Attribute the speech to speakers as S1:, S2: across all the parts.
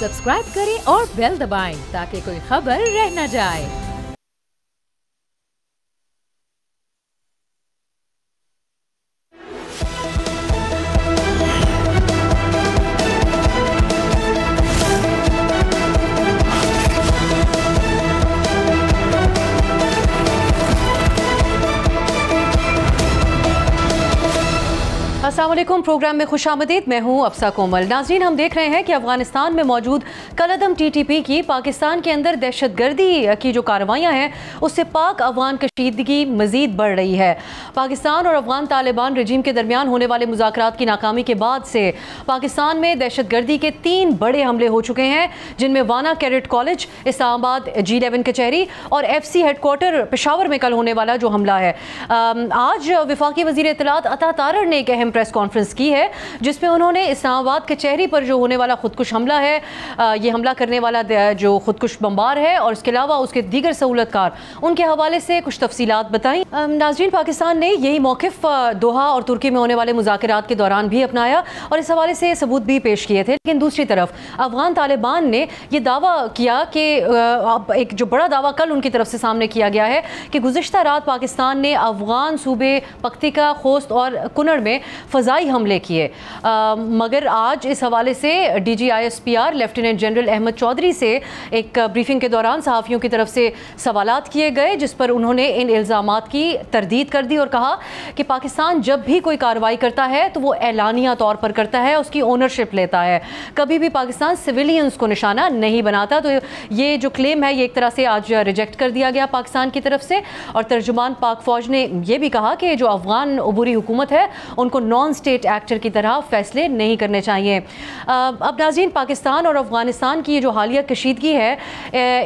S1: Subscribe करें और bell दबाएं ताकि कोई खबर रह न जाए। अस्सलामुअलैकुम, प्रोग्राम में खुशामदीद। मैं हूँ अफसा कोमल। नाज़रीन, हम देख रहे हैं कि अफगानिस्तान में मौजूद कलअदम TTP की पाकिस्तान के अंदर दहशतगर्दी की जो कार्रवाइयाँ हैं उससे पाक अफगान कशीदगी मज़ीद बढ़ रही है। पाकिस्तान और अफगान तालिबान रजीम के दरमियान होने वाले मुज़ाकरात की नाकामी के बाद से पाकिस्तान में दहशतगर्दी के 3 बड़े हमले हो चुके हैं, जिनमें वाना कैडेट कॉलेज, इस्लामाबाद G11 कचहरी और FC हेडक्वार्टर पेशावर में कल होने वाला जो हमला है। आज वफाकी वज़ीर इत्तलात अता तारर ने एक अहम प्रेस कॉन्फ्रेंस की है जिसमें उन्होंने इस्लामाबाद कचहरी पर जो होने वाला खुदकुश हमला है, ये हमला करने वाला जो खुदकुश बमबार है और इसके अलावा उसके दीगर सहूलतकार, उनके हवाले से कुछ तफसीलात बताई। नाज़रीन, पाकिस्तान ने यही मौक़िफ़ दोहा और तुर्की में होने वाले मुज़ाकरात के दौरान भी अपनाया और इस हवाले से सबूत भी पेश किए थे। लेकिन दूसरी तरफ अफगान तालिबान ने यह दावा किया कि एक जो बड़ा दावा कल उनकी तरफ से सामने किया गया है कि गुज़िश्ता रात पाकिस्तान ने अफगान सूबे पख्तिका, खोस्त और कुनड़ में फ़ज़ाई हमले किए। मगर आज इस हवाले से DG ISPR lieutenant general Ahmed Chaudhry से एक ब्रीफिंग के दौरान सहाफ़ियों की तरफ से सवालात किए गए, जिस पर उन्होंने इन इल्ज़ामात की तरदीद कर दी और कहा कि पाकिस्तान जब भी कोई कार्रवाई करता है तो वो एलानिया तौर पर करता है, उसकी ओनरशिप लेता है, कभी भी पाकिस्तान सिविलियंस को निशाना नहीं बनाता। तो ये जो क्लेम है ये एक तरह से आज रिजेक्ट कर दिया गया पाकिस्तान की तरफ से। और तर्जुमान पाक फ़ौज ने यह भी कहा कि जो अफगान अबूरी हुकूमत है उनको नॉन स्टेट एक्टर की तरह फैसले नहीं करने चाहिए। अब नाज़रीन, पाकिस्तान और अफगानिस्तान की जो हालिया कशीदगी है,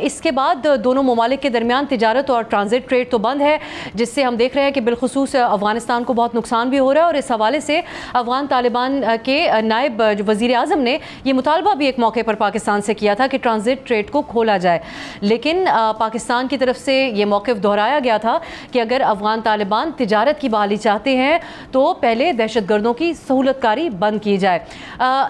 S1: इसके बाद दोनों ममालिक के दरमियान तिजारत और ट्रांजिट ट्रेड तो बंद है, जिससे हम देख रहे हैं कि बिलखुसूस अफगानिस्तान को बहुत नुकसान भी हो रहा है। और इस हवाले से अफगान तालिबान के नायब वज़ीर आज़म ने यह मुतालबा भी एक मौके पर पाकिस्तान से किया था कि ट्रांजिट ट्रेड को खोला जाए। लेकिन पाकिस्तान की तरफ से ये मौक़िफ़ दोहराया गया था कि अगर अफगान तालिबान तिजारत की बहाली चाहते हैं तो पहले दहशतगर्दों की सहूलतकारी बंद की जाए।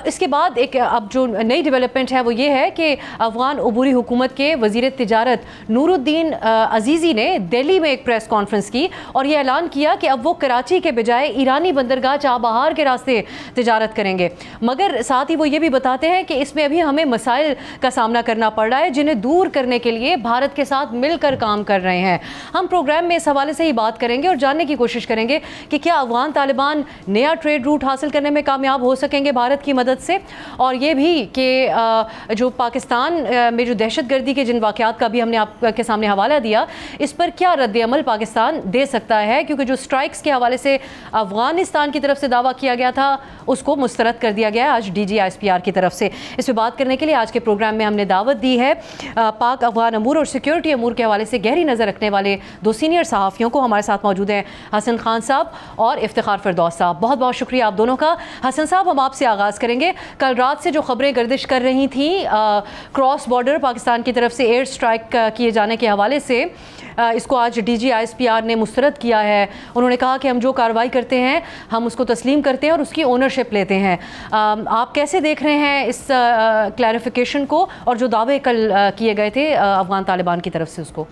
S1: इसके बाद एक अब जो नई डेवलपमेंट है वो ये है कि अफगान अबूरी हुकूमत के वज़ीर तिजारत नूरुद्दीन अजीज़ी ने दिल्ली में एक प्रेस कॉन्फ्रेंस की और ये ऐलान किया कि अब वो कराची के बजाय ईरानी बंदरगाह चाबहार के रास्ते तिजारत करेंगे। मगर साथ ही वो ये भी बताते हैं कि इसमें अभी हमें मसाइल का सामना करना पड़ रहा है, जिन्हें दूर करने के लिए भारत के साथ मिलकर काम कर रहे हैं। हम प्रोग्राम में इस हवाले से ही बात करेंगे और जानने की कोशिश करेंगे कि क्या अफगान तालिबान नया ट्रेड रूट हासिल करने में कामयाब हो सकेंगे भारत की मदद से, और ये भी कि जो पाकिस्तान में जो दहशतगर्दी के जिन वाक़यात का भी हमने आपके सामने हवाला दिया, इस पर क्या रद्द-ए-अमल पाकिस्तान दे सकता है, क्योंकि जो स्ट्राइक्स के हवाले से अफगानिस्तान की तरफ से दावा किया गया था उसको मुस्तरद कर दिया गया आज DG ISPR की तरफ से। इस पर बात करने के लिए आज के प्रोग्राम में हमने दावत दी है पाक अफगान अमूर और सिक्योरिटी अमूर के हवाले से गहरी नज़र रखने वाले 2 सीनियर सहाफ़ियों को। हमारे साथ मौजूद हैं हसन खान साहब और इफ्तिखार फिरदौस साहब। बहुत बहुत शुक्रिया आप दोनों का। हसन साहब, हम आपसे आगाज़ करेंगे। कल रात से जो खबरें गर्दिश कर रही थी क्रॉस बॉर्डर पाकिस्तान की तरफ से एयर स्ट्राइक किए जाने के हवाले से, इसको आज DG ISPR ने मुस्तरद किया है। उन्होंने कहा कि हम जो कार्रवाई करते हैं हम उसको तस्लीम करते हैं और उसकी ओनरशिप लेते हैं। आप कैसे देख रहे हैं इस क्लैरिफिकेशन को और जो दावे कल किए गए थे अफगान तालिबान की तरफ से उसको?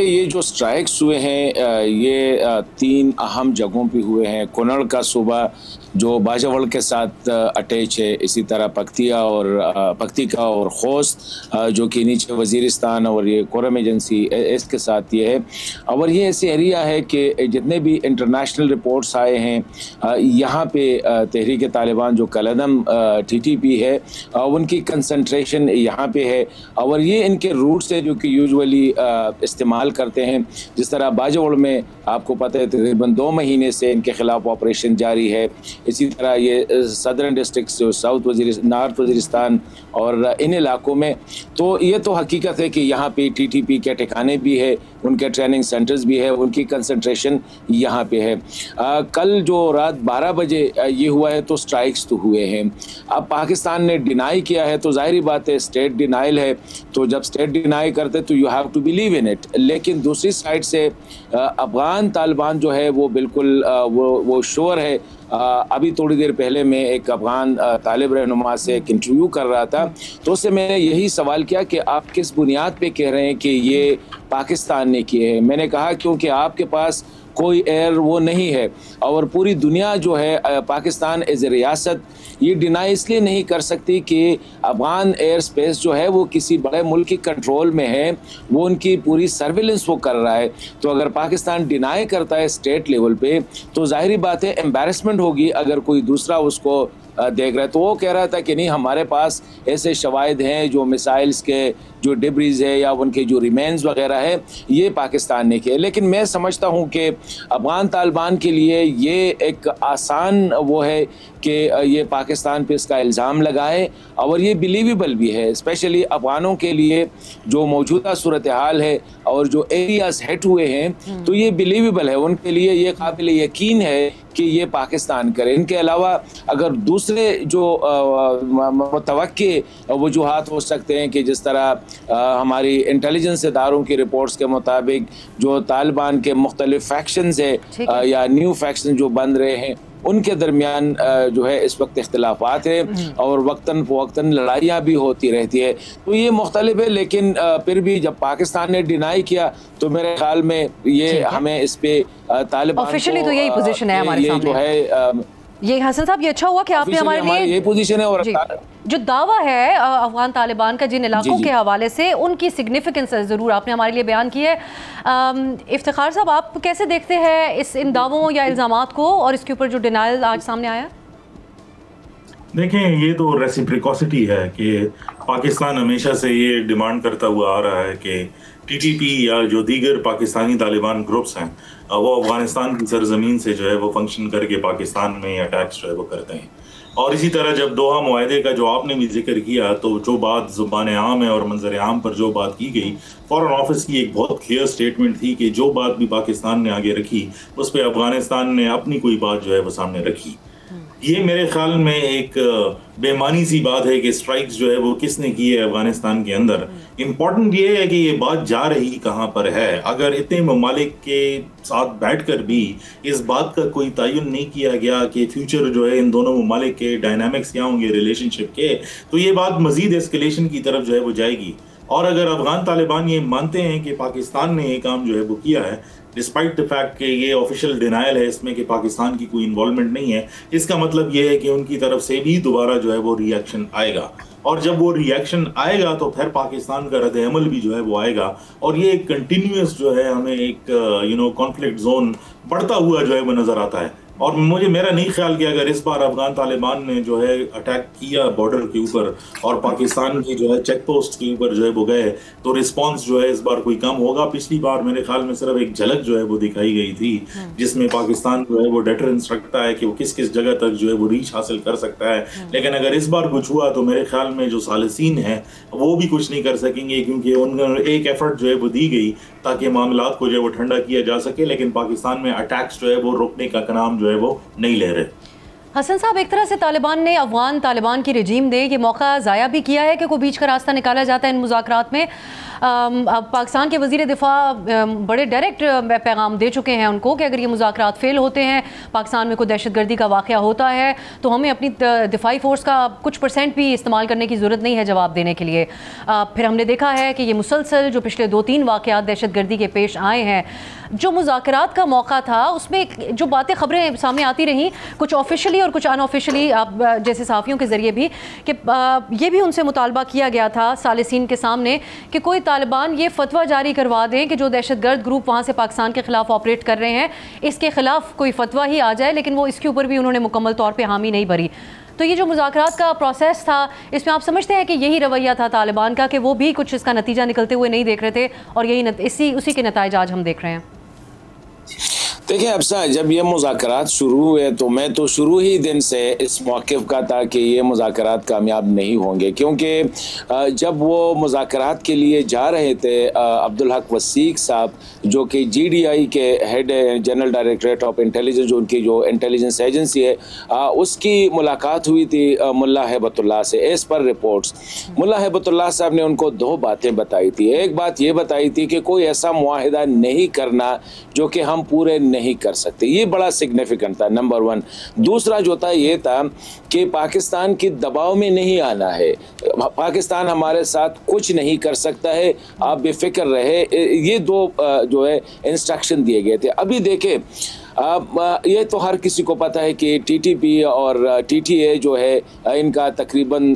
S2: ये जो स्ट्राइक्स हुए हैं ये 3 अहम जगहों पे हुए हैं। कुनड़ का सूबा जो बाजावल के साथ अटैच है, इसी तरह पख्तिका और खोस्त जो कि नीचे वज़ीरिस्तान और ये कोरम एजेंसी इसके साथ ये है। और ये ऐसी एरिया है कि जितने भी इंटरनेशनल रिपोर्ट्स आए हैं यहाँ पे तहरीक तालिबान जो कलअदम TTP है उनकी कंसंट्रेशन यहाँ पे है। और ये इनके रूट्स है जो कि यूजुअली इस्तेमाल करते हैं। जिस तरह बाजावल में आपको पता है तकरीबन 2 महीने से इनके खिलाफ ऑपरेशन जारी है। इसी तरह ये सदर्न डिस्ट्रिक्ट जो नॉर्थ वज़ीरिस्तान और इन इलाकों में, तो ये तो हकीकत है कि यहाँ पे TTP के ठिकाने भी है, उनके ट्रेनिंग सेंटर्स भी है, उनकी कंसंट्रेशन यहाँ पे है। कल जो रात 12 बजे ये हुआ है तो स्ट्राइक्स तो हुए हैं। अब पाकिस्तान ने डिनाई किया है तो जाहिर बात है स्टेट डिनाइल है, तो जब स्टेट डिनाई करते तो you have to believe in it. लेकिन दूसरी साइड से अफगान तालिबान जो है वो बिल्कुल वो श्योर है अभी थोड़ी देर पहले मैं एक अफगान तालिब रहनुमा से एक इंटरव्यू कर रहा था, तो उससे मैंने यही सवाल किया कि आप किस बुनियाद पे कह रहे हैं कि ये पाकिस्तान ने किए हैं। मैंने कहा क्योंकि आपके पास कोई एयर वो नहीं है, और पूरी दुनिया जो है पाकिस्तान एज ए रियासत ये डिनाई इसलिए नहीं कर सकती कि अफगान एयर स्पेस जो है वो किसी बड़े मुल्क की कंट्रोल में है, वो उनकी पूरी सर्विलेंस वो कर रहा है। तो अगर पाकिस्तान डिनाई करता है स्टेट लेवल पे तो जाहिर बात है एम्बैरेसमेंट होगी अगर कोई दूसरा उसको देख रहा है। तो वो कह रहा था कि नहीं, हमारे पास ऐसे शवाहिद हैं जो मिसाइल्स के जो डिब्रीज है या उनके जो रिमेन्स वगैरह है ये पाकिस्तान ने किए। लेकिन मैं समझता हूँ कि अफगान तालिबान के लिए ये एक आसान वो है कि ये पाकिस्तान पे इसका इल्ज़ाम लगाए, और ये बिलीवेबल भी है, स्पेशली अफगानों के लिए जो मौजूदा सूरत हाल है और जो एरियाज हिट हुए हैं, तो ये बिलीवेबल है उनके लिए, ये काबिल यकीन है कि ये पाकिस्तान करे। इनके अलावा अगर दूसरे जो मुतवक्के वजूहात हो सकते हैं कि जिस तरह हमारी इंटेलिजेंस इदारों की रिपोर्ट्स के मुताबिक जो तालिबान के मुख्तलिफ फैक्शंस है या न्यू फैक्शन जो बन रहे हैं उनके दरमियान जो है इस वक्त इख्तिलाफात है और वक्तन फ़वक्तन लड़ाइयाँ भी होती रहती है। तो ये मुख्तलिफ है, लेकिन फिर भी जब पाकिस्तान ने डिनाई किया तो मेरे ख्याल में ये हमें इस पे तालिबान
S1: ऑफिशियली तो यही पोजीशन है हमारे सामने
S2: जो है।
S1: ये हसन साहब, ये अच्छा हुआ कि आपने हमारे लिए
S2: ये पोजीशन है। और
S1: जो दावा है अफगान तालिबान का जिन इलाकों के हवाले से उनकी सिग्निफिकेंस ज़रूर आपने हमारे लिए बयान की है। इफ्तिखार साहब, आप कैसे देखते हैं इन दावों या इल्ज़ामात को और इसके ऊपर जो डिनायल आज सामने आया?
S3: देखें, ये तो रेसिप्रोसिटी है कि पाकिस्तान हमेशा से ये डिमांड करता हुआ आ रहा है कि टीटीपी या जो दीगर पाकिस्तानी तालिबान ग्रुप्स हैं वो अफगानिस्तान की सरजमीन से जो है वो फंक्शन करके पाकिस्तान में अटैक्स जो है वो करते हैं। और इसी तरह जब दोहा मुआहदे का जो आपने भी जिक्र किया, तो जो बात ज़ुबान आम है और मंजर आम पर जो बात की गई, फॉरेन ऑफिस की एक बहुत क्लियर स्टेटमेंट थी कि जो बात भी पाकिस्तान ने आगे रखी उस पर अफगानिस्तान ने अपनी कोई बात जो है वो सामने रखी। ये मेरे ख्याल में एक बेमानी सी बात है कि स्ट्राइक्स जो है वो किसने की है अफगानिस्तान के अंदर। इम्पॉर्टेंट ये है कि ये बात जा रही कहाँ पर है। अगर इतने ममालिक के साथ बैठकर भी इस बात का कोई तयन नहीं किया गया कि फ्यूचर जो है इन दोनों ममालिक के डायनामिक्स क्या होंगे रिलेशनशिप के, तो ये बात मजीद एस्केलेशन की तरफ जो है वो जाएगी। और अगर अफगान तालिबान ये मानते हैं कि पाकिस्तान ने ये काम जो है वो किया है, डिस्पाइट द फैक्ट कि ये ऑफिशियल डिनायल है इसमें कि पाकिस्तान की कोई इन्वॉल्वमेंट नहीं है, इसका मतलब ये है कि उनकी तरफ से भी दोबारा जो है वो रिएक्शन आएगा। और जब वो रिएक्शन आएगा तो फिर पाकिस्तान का रद्द अमल भी जो है वो आएगा। और ये एक कंटिन्यूस जो है हमें एक कॉन्फ्लिक्ट जोन बढ़ता हुआ जो है वो नज़र आता है। और मेरा नहीं ख्याल कि अगर इस बार अफगान तालिबान ने जो है अटैक किया बॉर्डर के ऊपर और पाकिस्तान की जो है चेक पोस्ट के ऊपर जो है वो गए, तो रिस्पांस जो है इस बार कोई कम होगा। पिछली बार मेरे ख्याल में सिर्फ एक झलक जो है वो दिखाई गई थी जिसमें पाकिस्तान जो है वो डेटरेंस रखता है कि वो किस किस जगह तक जो है वो रीच हासिल कर सकता है। लेकिन अगर इस बार कुछ हुआ तो मेरे ख्याल में जो सालिसीन है वो भी कुछ नहीं कर सकेंगे, क्योंकि उन एक एफर्ट जो है वो दी गई ताकि मामलात को जो है वो ठंडा किया जा सके, लेकिन पाकिस्तान में अटैक्स जो है वो रोकने का काम जो है वो नहीं ले रहे।
S1: हसन साहब, एक तरह से तालिबान ने अफगान तालिबान की रजीम ने ये मौका ज़ाया भी किया है कि कोई बीच का रास्ता निकाला जाता है इन मुज़ाकरात में। पाकिस्तान के वज़ीर दिफा बड़े डायरेक्ट पैगाम दे चुके हैं उनको कि अगर ये मुज़ाकरात फ़ेल होते हैं, पाकिस्तान में कोई दहशतगर्दी का वाक़या होता है, तो हमें अपनी दिफाई फ़ोर्स का कुछ % भी इस्तेमाल करने की ज़रूरत नहीं है जवाब देने के लिए। फिर हमने देखा है कि ये मुसलसल जो पिछले 2-3 वाक़यात दहशतगर्दी के पेश आए हैं, जो मुज़ाकरात का मौका था उसमें जो बातें खबरें सामने आती रहीं, कुछ ऑफिशियली और कुछ अनऑफिशियली आप जैसे सहाफ़ियों के ज़रिए भी, कि ये भी उनसे मुतालबा किया गया था सालिसीन के सामने कि कोई तालिबान ये फतवा जारी करवा दें कि जो दहशतगर्द ग्रुप वहाँ से पाकिस्तान के ख़िलाफ़ ऑपरेट कर रहे हैं इसके ख़िलाफ़ कोई फतवा ही आ जाए। लेकिन वो इसके ऊपर भी उन्होंने मुकम्मल तौर पर हामी नहीं भरी। तो ये जो मुज़ाकरात का प्रोसेस था, इसमें आप समझते हैं कि यही रवैया था तालिबान का कि वो भी कुछ इसका नतीजा निकलते हुए नहीं देख रहे थे और यही उसी के नताइज आज हम देख रहे हैं?
S2: देखिए अफसा, जब ये मुज़ाकरात शुरू हुए तो मैं तो शुरू ही दिन से इस मौक़िफ़ का था कि ये मुज़ाकरात कामयाब नहीं होंगे, क्योंकि जब वो मुज़ाकरात के लिए जा रहे थे अब्दुल हक वसीक साहब जो कि GDI के head general directorate of intelligence, जो उनकी जो इंटेलिजेंस एजेंसी है, उसकी मुलाकात हुई थी मुल्ला हैबतुल्लाह से। एज़ पर रिपोर्ट्स मुल्ला हैबतुल्लाह साहब ने उनको 2 बातें बताई थी। एक बात ये बताई थी कि कोई ऐसा मुआहिदा नहीं करना जो कि हम पूरे नहीं नहीं कर सकते। ये बड़ा सिग्निफिकेंट था, नंबर 1। दूसरा जो था ये था कि पाकिस्तान के दबाव में नहीं आना है, पाकिस्तान हमारे साथ कुछ नहीं कर सकता है, आप बेफिक्र रहे। ये 2 जो है इंस्ट्रक्शन दिए गए थे। अभी देखें, ये तो हर किसी को पता है कि टीटीपी और टीटीए जो है इनका तकरीबन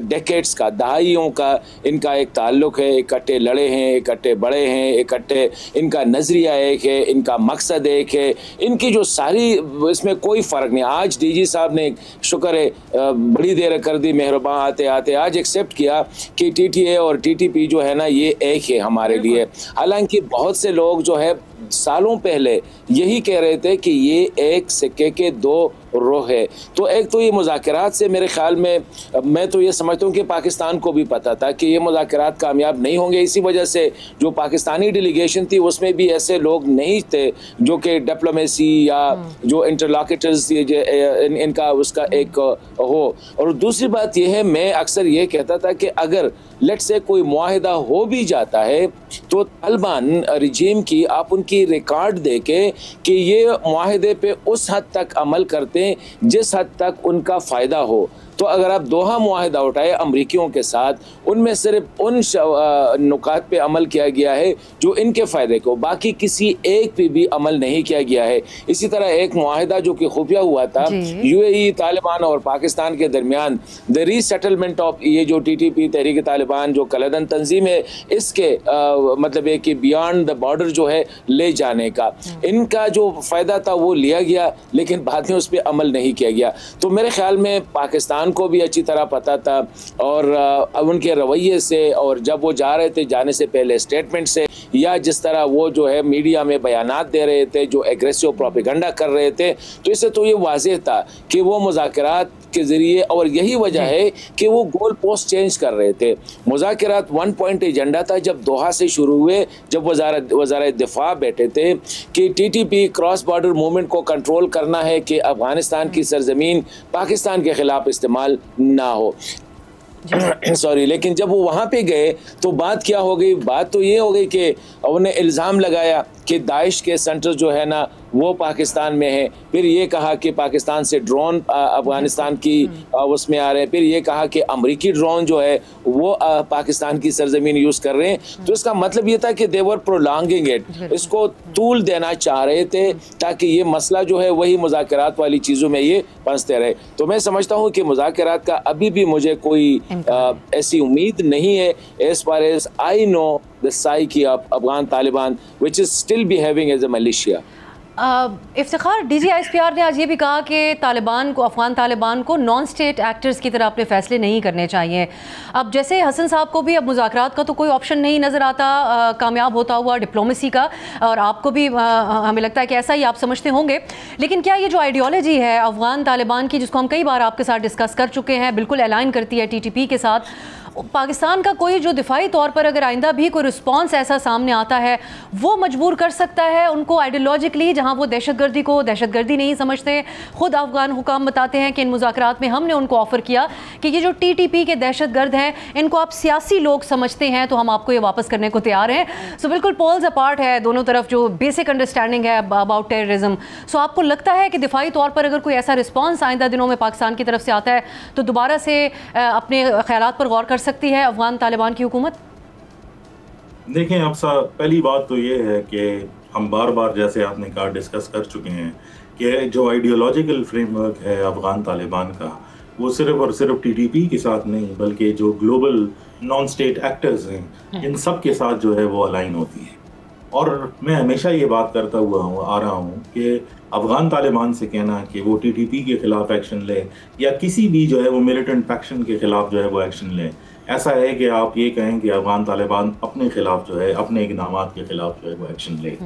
S2: डेकेड्स का, दहाइयों का इनका एक ताल्लुक है। इकट्ठे लड़े हैं, इकट्ठे बड़े हैं, इकट्ठे इनका नज़रिया एक है, इनका मकसद एक है, इनकी जो सारी, इसमें कोई फ़र्क नहीं। आज डीजी साहब ने, शुक्र है, बड़ी देर कर दी, मेहरबान आते आते आज एक्सेप्ट किया कि टीटीए और टीटीपी जो है ना ये एक है हमारे लिए। हालांकि बहुत से लोग जो है सालों पहले यही कह रहे थे कि ये एक सिक्के के 2 रोह है। तो एक तो ये मुज़ाकरात से मेरे ख्याल में, मैं तो ये समझता हूँ कि पाकिस्तान को भी पता था कि ये मुज़ाकरात कामयाब नहीं होंगे। इसी वजह से जो पाकिस्तानी डेलीगेशन थी उसमें भी ऐसे लोग नहीं थे जो कि डिप्लोमेसी या जो इंटरलॉकेटर्स इनका उसका एक हो। और दूसरी बात यह है, मैं अक्सर ये कहता था कि अगर लेट से कोई मुआहिदा हो भी जाता है तो तालिबान रिजीम की आप उनकी रिकॉर्ड देखें कि ये मुआहिदे पे उस हद तक अमल करते हैं जिस हद तक उनका फ़ायदा हो। तो अगर आप दोहा मुआहिदा उठाए अमरीकियों के साथ, उनमें सिर्फ उन नुकात पे अमल किया गया है जो इनके फ़ायदे को, बाकी किसी एक पे भी अमल नहीं किया गया है। इसी तरह एक मुआहिदा जो कि खुफिया हुआ था यूएई, तालिबान और पाकिस्तान के दरमियान, द रीसेटलमेंट ऑफ ये जो टीटीपी तहरीक तालिबान जो कलदन तंजीम है, इसके मतलब है कि बियॉन्ड द बॉर्डर जो है ले जाने का, इनका जो फ़ायदा था वो लिया गया, लेकिन बाद में उस पर अमल नहीं किया गया। तो मेरे ख्याल में पाकिस्तान को भी अच्छी तरह पता था, और उनके रवैये से, और जब वो जा रहे थे जाने से पहले स्टेटमेंट से, या जिस तरह वो जो है मीडिया में बयानात दे रहे थे, जो एग्रेसिव प्रोपेगेंडा कर रहे थे, तो इससे तो ये वाज़ेह था कि वो मुज़ाकरात के ज़रिए, और यही वजह है कि वो गोल पोस्ट चेंज कर रहे थे। मुज़ाकरात 1 पॉइंट एजेंडा था जब दोहा से शुरू हुए, जब वज़ारत दिफा बैठे थे कि टीटीपी क्रॉस बॉर्डर मूवमेंट को कंट्रोल करना है कि अफगानिस्तान की सरजमीन पाकिस्तान के ख़िलाफ़ इस्तेमाल ना हो। सॉरी, लेकिन जब वो वहाँ पे गए तो बात क्या हो गई? बात तो ये हो गई कि उन्हें इल्ज़ाम लगाया कि दाइश के सेंटर जो है ना वो पाकिस्तान में है, फिर ये कहा कि पाकिस्तान से ड्रोन अफगानिस्तान की उसमें आ रहे हैं, फिर ये कहा कि अमरीकी ड्रोन जो है वो पाकिस्तान की सरजमीन यूज़ कर रहे हैं। तो इसका मतलब ये था कि दे वर प्रोलॉन्गिंग इट, इसको तूल देना चाह रहे थे ताकि ये मसला जो है वही मुज़ाकरात वाली चीज़ों में ये फंसते रहे। तो मैं समझता हूँ कि मुज़ाकरात का अभी भी मुझे कोई ऐसी उम्मीद नहीं है as far as I know the psyche of Afghan Taliban which is still behaving as a militia.
S1: Iftikhar, DGISPR ने आज ये भी कहा कि तालिबान को, अफगान तालिबान को नॉन स्टेट एक्टर्स की तरह अपने फैसले नहीं करने चाहिए। अब जैसे हसन साहब को भी अब मुज़ाकरात का तो कोई ऑप्शन नहीं नज़र आता कामयाब होता हुआ डिप्लोमेसी का, और आपको भी हमें लगता है कि ऐसा ही आप समझते होंगे। लेकिन क्या ये जो आइडियोलॉजी है अफगान तालिबान की, जिसको हम कई बार आपके साथ डिस्कस कर चुके हैं, बिल्कुल अलाइन करती है TTP के साथ, पाकिस्तान का कोई जो दिफाई तौर पर अगर आइंदा भी कोई रिस्पॉन्स ऐसा सामने आता है वो मजबूर कर सकता है उनको आइडियोलॉजिकली, जहां वो दहशतगर्दी को दहशतगर्दी नहीं समझते। खुद अफगान हुकाम बताते हैं कि इन मुज़ाकरात में हमने उनको ऑफ़र किया कि ये जो TTP के दहशतगर्द हैं इनको आप सियासी लोग समझते हैं तो हम आपको ये वापस करने को तैयार हैं। सो बिल्कुल पोल्स अपार्ट है दोनों तरफ जो बेसिक अंडरस्टैंडिंग है अबाउट टेररिज्म। सो आपको लगता है कि दिफाई तौर पर अगर कोई ऐसा रिस्पॉन्स आइंदा दिनों में पाकिस्तान की तरफ से आता है तो दोबारा से अपने ख्यालात पर गौर कर सकती है अफगान तालिबान की हुकूमत?
S3: देखें, अब पहली बात तो ये है कि हम बार बार, जैसे आपने कहा, डिस्कस कर चुके हैं कि जो आइडियोलॉजिकल फ्रेमवर्क है अफगान तालिबान का, वो सिर्फ और सिर्फ TTP के साथ नहीं बल्कि जो ग्लोबल नॉन स्टेट एक्टर्स हैं इन सब के साथ जो है वो अलाइन होती है। और मैं हमेशा ये बात करता हुआ आ रहा हूँ कि अफगान तालिबान से कहना कि वो TTP के खिलाफ एक्शन ले या किसी भी जो है वो मिलिटेंट फैक्शन के खिलाफ जो है वो एक्शन ले, ऐसा है कि आप ये कहें कि अफगान तालिबान अपने खिलाफ जो है, अपने इक़दामात के खिलाफ जो है वो एक्शन ले।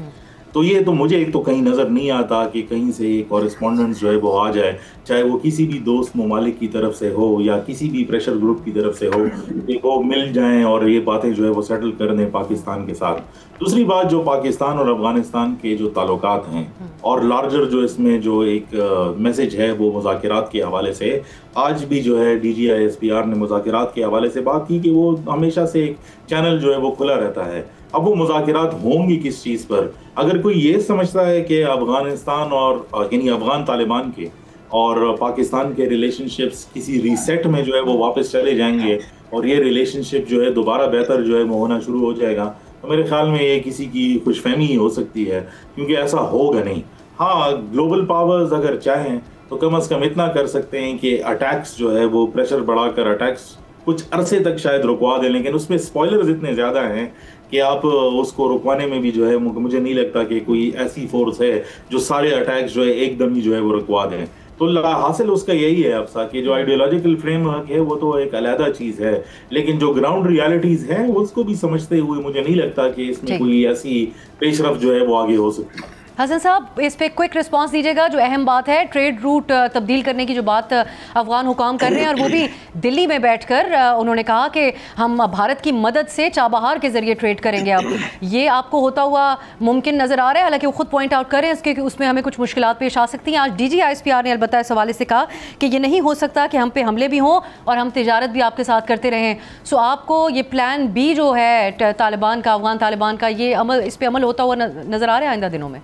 S3: तो ये तो मुझे एक तो कहीं नज़र नहीं आता कि कहीं से एक कॉरेस्पॉन्डेंस जो है वो आ जाए, चाहे वो किसी भी दोस्त ममालिक की तरफ से हो या किसी भी प्रेशर ग्रुप की तरफ से हो, कि वो मिल जाएं और ये बातें जो है वो सेटल कर दें पाकिस्तान के साथ। दूसरी बात, जो पाकिस्तान और अफगानिस्तान के जो ताल्लुकात हैं और लार्जर जो इसमें जो एक मैसेज है वो मुज़ाकरात के हवाले से, आज भी जो है DGISPR ने मुज़ाकरात के हवाले से बात की कि वो हमेशा से एक चैनल जो है वो खुला रहता है। अब वो मुज़ाकरात होंगी किस चीज़ पर? अगर कोई ये समझता है कि अफगानिस्तान और यानी अफगान तालिबान के और पाकिस्तान के रिलेशनशिप्स किसी रीसेट में जो है वो वापस चले जाएंगे और ये रिलेशनशिप जो है दोबारा बेहतर जो है वो होना शुरू हो जाएगा, तो मेरे ख्याल में ये किसी की खुशफहमी ही हो सकती है, क्योंकि ऐसा होगा नहीं। हाँ, ग्लोबल पावर्स अगर चाहें तो कम से कम इतना कर सकते हैं कि अटैक्स जो है वो प्रेशर बढ़ाकर अटैक्स कुछ अरसे तक शायद रुकवा दें, लेकिन उसमें स्पॉयलर्स इतने ज़्यादा हैं कि आप उसको रुकवाने में भी जो है मुझे नहीं लगता कि कोई ऐसी फोर्स है जो सारे अटैक्स जो है एकदम ही जो है वो रुकवा दें। तो हासिल उसका यही है अफसा कि जो आइडियोलॉजिकल फ्रेमवर्क है वो तो एक अलहदा चीज़ है, लेकिन जो ग्राउंड रियलिटीज़ हैं उसको भी समझते हुए मुझे नहीं लगता कि इसमें कोई ऐसी पेशरफ जो है वो आगे हो सकती है।
S1: हसन साहब, इस पे क्विक रिस्पांस दीजिएगा। जो अहम बात है, ट्रेड रूट तब्दील करने की जो बात अफगान हुकाम कर रहे हैं, और वो भी दिल्ली में बैठकर उन्होंने कहा कि हम भारत की मदद से चाबहार के जरिए ट्रेड करेंगे। अब ये आपको होता हुआ मुमकिन नज़र आ रहा है? हालांकि वो खुद पॉइंट आउट कर रहे हैं इसके कि उसमें हमें कुछ मुश्किलात पेश आ सकती हैं। आज DGISPR ने अलबत्ता इस हवाले से कहा कि ये नहीं हो सकता कि हम पे हमले भी हों और हम तिजारत भी आपके साथ करते रहें। सो आपको ये प्लान B जो है तालिबान का, अफगान तालिबान का, ये इस पर अमल होता हुआ नज़र आ रहा है आइंदा दिनों में?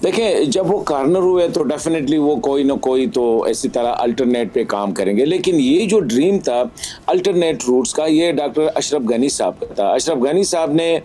S2: देखें, जब वो कॉर्नर हुए तो डेफिनेटली वो कोई ना कोई तो इसी तरह अल्टरनेट पे काम करेंगे, लेकिन ये जो ड्रीम था अल्टरनेट रूट्स का, ये डॉक्टर अशरफ गनी साहब का था। अशरफ गनी साहब ने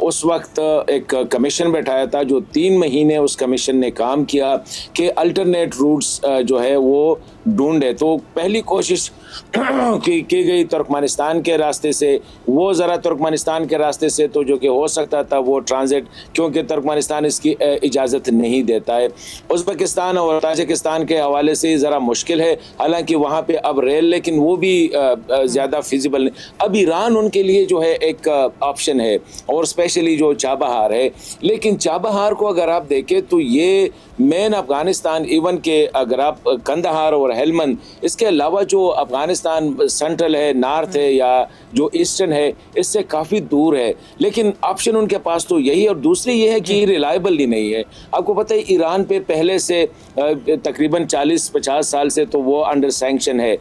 S2: उस वक्त एक कमीशन बैठाया था, जो 3 महीने उस कमीशन ने काम किया कि अल्टरनेट रूट्स जो है वो ढूंढे। तो पहली कोशिश की गई तुर्कमेनिस्तान के रास्ते से, वो ज़रा तुर्कमेनिस्तान के रास्ते से तो जो कि हो सकता था वो ट्रांजिट, क्योंकि तुर्कमेनिस्तान इसकी इजाज़त नहीं देता है। उज़्बेकिस्तान और ताजिकिस्तान के हवाले से ज़रा मुश्किल है, हालांकि वहाँ पे अब रेल, लेकिन वो भी ज़्यादा फिजिबल नहीं। अब ईरान उनके लिए जो है एक ऑप्शन है, और स्पेशली जो चाबहार है। लेकिन चाबहार को अगर आप देखें तो ये मेन अफगानिस्तान, इवन के अगर आप कंदहार और हेलमंद, इसके अलावा जो अफगानिस्तान सेंट्रल है, नॉर्थ है या जो ईस्टर्न है, इससे काफ़ी दूर है। लेकिन ऑप्शन उनके पास तो यही, और दूसरी ये है कि रिलायबल ही नहीं है। आपको पता है ईरान पे पहले से तकरीबन 40-50 साल से तो वो अंडर सैंक्शन है,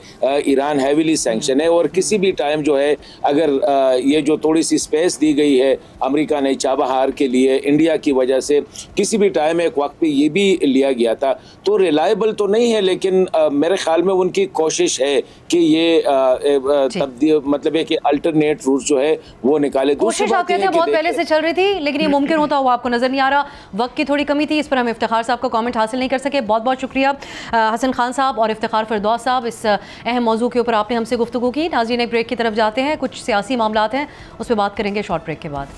S2: ईरान हैवीली सैंक्शन है, और किसी भी टाइम जो है अगर ये जो थोड़ी सी स्पेस दी गई है अमेरिका ने चाबहार के लिए इंडिया की वजह से, किसी भी टाइम एक वक्त पे ये भी लिया गया था, तो रिलायबल तो नहीं है। लेकिन मेरे ख्याल में उनकी कोशिश है कि ये तब्दील, मतलब है कि अल्टरनेट रूट जो है वो निकाले।
S1: कोशिश आप कहते हैं बहुत पहले से चल रही थी, लेकिन ये मुमकिन होता हुआ आपको नजर नहीं आ रहा। वक्त की थोड़ी कमी थी, इस पर हम इफ्तिखार साहब का कमेंट हासिल नहीं कर सके। बहुत बहुत शुक्रिया हसन खान साहब और इफ्तिखार फिरदौस साहब, इस अहम मौजू के ऊपर आपने हमसे गुफ्तगू की। नाज़रीन, एक ब्रेक की तरफ जाते हैं, कुछ सियासी मामलात हैं उस पर बात करेंगे शॉर्ट ब्रेक के बाद।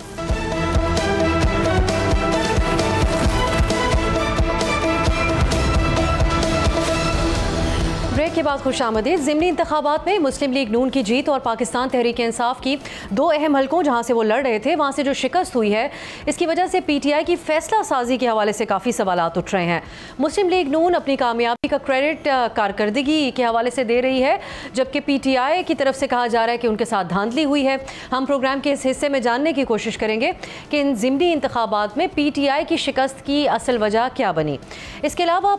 S1: ब्रेक के बाद खुशामदीद। ज़िमनी इंतखाबात में मुस्लिम लीग नून की जीत और पाकिस्तान तहरीक इंसाफ की 2 अहम हलकों जहां से वो लड़ रहे थे, वहां से जो शिकस्त हुई है, इसकी वजह से PTI की फैसला साजी के हवाले से काफ़ी सवालात उठ रहे हैं। मुस्लिम लीग नून अपनी कामयाबी का क्रेडिट कारकर्दगी के हवाले से दे रही है, जबकि PTI की तरफ से कहा जा रहा है कि उनके साथ धांधली हुई है। हम प्रोग्राम के इस हिस्से में जानने की कोशिश करेंगे कि इन ज़िमनी इंतखाबात में PTI की शिकस्त की असल वजह क्या बनी। इसके अलावा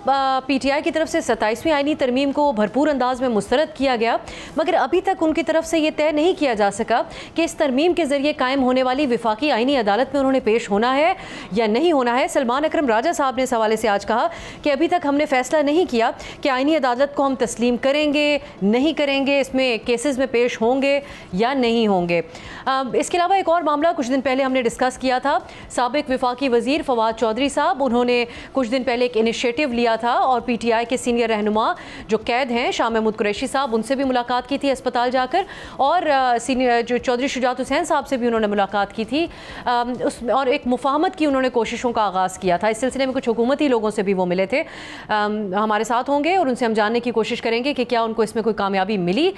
S1: PTI की तरफ से 27वीं आईनी तरमीम को भरपूर अंदाज में मुस्तरद किया गया, मगर अभी तक उनकी तरफ से ये तय नहीं किया जा सका कि इस तरमीम के जरिए कायम होने वाली विफाकी आईनी अदालत में उन्होंने पेश होना है या नहीं होना है। सलमान अकरम राजा साहब ने इस हवाले से आज कहा कि अभी तक हमने फैसला नहीं किया कि आईनी अदालत को हम तस्लीम करेंगे नहीं करेंगे, इसमें केसेस में पेश होंगे या नहीं होंगे। इसके अलावा एक और मामला कुछ दिन पहले हमने डिस्कस किया था। साबिक विफाकी वजीर फवाद चौधरी साहब, उन्होंने कुछ दिन पहले एक इनिशिएटिव लिया था और PTI के सीनियर रहनुमा जो कैद हैं शाह महमूद कुरैशी साहब, उनसे भी मुलाकात की थी अस्पताल जाकर, और सीनियर जो चौधरी शुजात हुसैन साहब से भी उन्होंने मुलाकात की थी और एक मुफाहमत की उन्होंने कोशिशों का आगाज़ किया था। इस सिलसिले में कुछ हुकूमती लोगों से भी वो मिले थे, हमारे साथ होंगे और उनसे हम जानने की कोशिश करेंगे कि क्या उनको इसमें कोई कामयाबी मिली।